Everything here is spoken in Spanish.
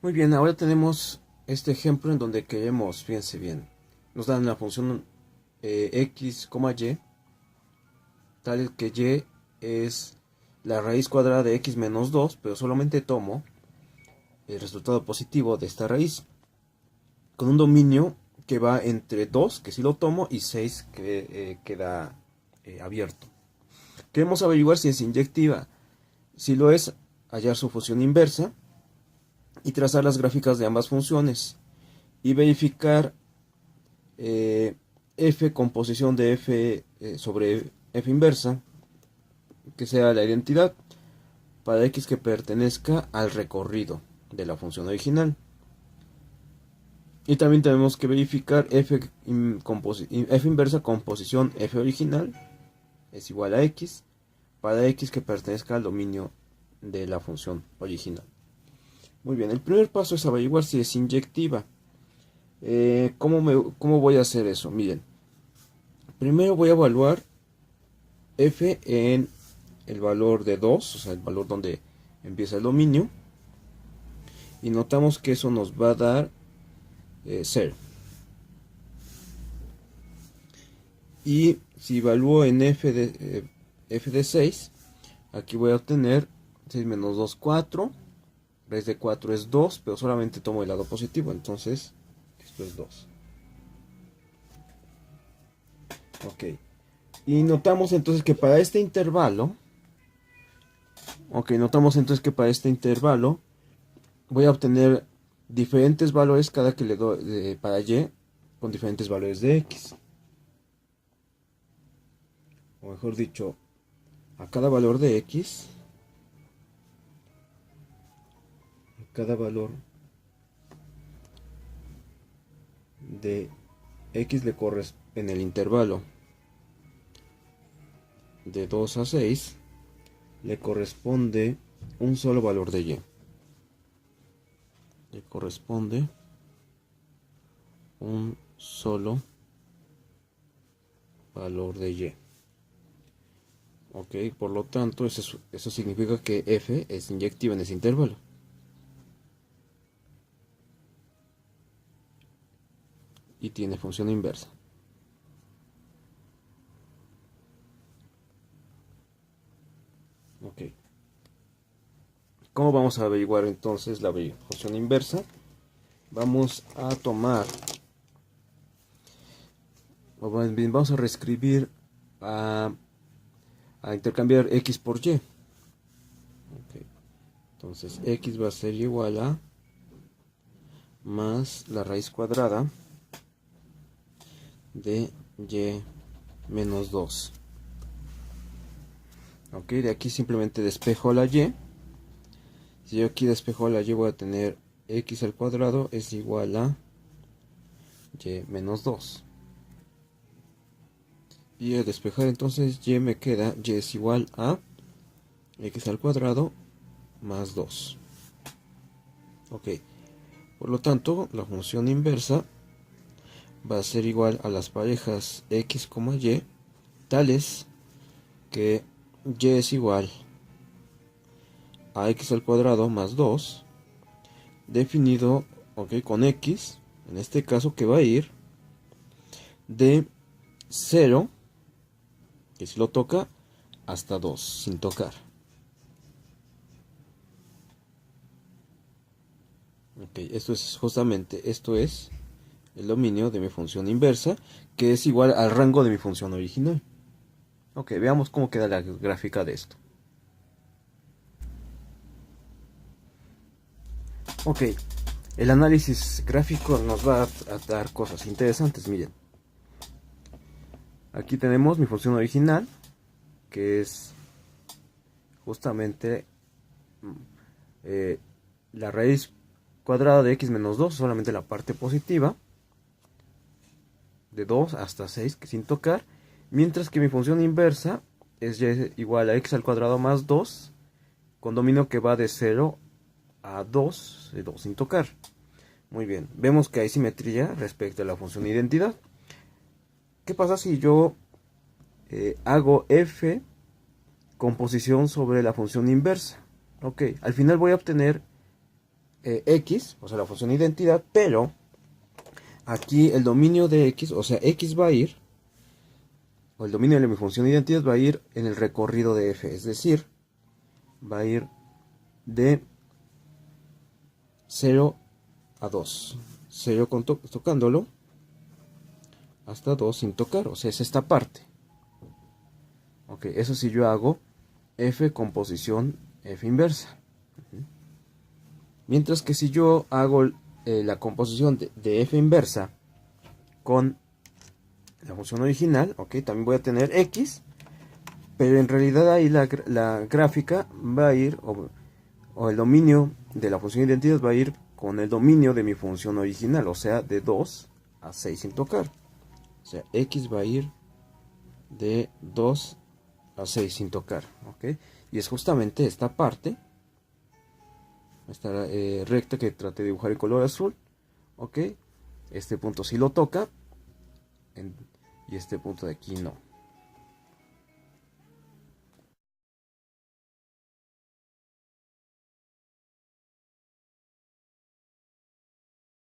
Muy bien, ahora tenemos este ejemplo en donde queremos, fíjense bien, nos dan la función x, y, tal que y es la raíz cuadrada de x menos 2, pero solamente tomo el resultado positivo de esta raíz, con un dominio que va entre 2, que sí lo tomo, y 6, que queda abierto. Queremos averiguar si es inyectiva. Si lo es, hallar su función inversa y trazar las gráficas de ambas funciones y verificar f con posición de f sobre f inversa, que sea la identidad para x que pertenezca al recorrido de la función original. Y también tenemos que verificar f inversa con posición f original es igual a x para x que pertenezca al dominio de la función original. Muy bien, el primer paso es averiguar si es inyectiva. ¿Cómo voy a hacer eso? Miren, primero voy a evaluar f en el valor de 2, o sea, el valor donde empieza el dominio, y notamos que eso nos va a dar 0. Y si evalúo en f de 6, aquí voy a obtener 6 menos 2, 4. Raíz de 4 es 2, pero solamente tomo el lado positivo, entonces esto es 2. Ok. Y notamos entonces que para este intervalo, voy a obtener diferentes valores cada que le doy para y, con diferentes valores de x. O mejor dicho, a cada valor de x, cada valor de x le corresponde en el intervalo de 2 a 6, le corresponde un solo valor de y. Le corresponde un solo valor de y. Ok, por lo tanto, eso significa que f es inyectiva en ese intervalo. Y tiene función inversa. Ok. ¿Cómo vamos a averiguar entonces la función inversa? Vamos a tomar, o bien vamos a reescribir, a intercambiar x por y. Okay. Entonces x va a ser igual a más la raíz cuadrada de y menos 2. Ok, de aquí simplemente despejo la y. Si yo aquí despejo la y, voy a tener x al cuadrado es igual a y menos 2. Y al despejar entonces y me queda y es igual a x al cuadrado más 2. Ok, por lo tanto la función inversa va a ser igual a las parejas x, y, tales que y es igual a x al cuadrado más 2, definido con x, en este caso, que va a ir de 0, que si lo toca, hasta 2, sin tocar. Ok, esto es el dominio de mi función inversa, que es igual al rango de mi función original. Ok, veamos cómo queda la gráfica de esto. Ok, el análisis gráfico nos va a dar cosas interesantes, miren. Aquí tenemos mi función original, que es justamente la raíz cuadrada de x menos 2, solamente la parte positiva, de 2 hasta 6, que sin tocar, mientras que mi función inversa es y igual a x al cuadrado más 2, con dominio que va de 0 a 2, de 2 sin tocar. Muy bien, vemos que hay simetría respecto a la función identidad. ¿Qué pasa si yo hago f con posición sobre la función inversa? Ok, al final voy a obtener x, o sea, la función identidad, pero aquí el dominio de x, o sea, x va a ir, o el dominio de mi función identidad va a ir en el recorrido de f, es decir, va a ir de 0 a 2, 0 tocándolo, hasta 2 sin tocar, o sea, es esta parte. Ok, eso si yo hago f con posición f inversa. Mientras que si yo hago la composición de f inversa con la función original, ok, también voy a tener x, pero en realidad ahí la gráfica va a ir, o el dominio de la función identidad va a ir con el dominio de mi función original, o sea, de 2 a 6 sin tocar. O sea, x va a ir de 2 a 6 sin tocar, ok, y es justamente esta parte, esta recta que traté de dibujar en color azul, ok, este punto sí lo toca, y este punto de aquí no.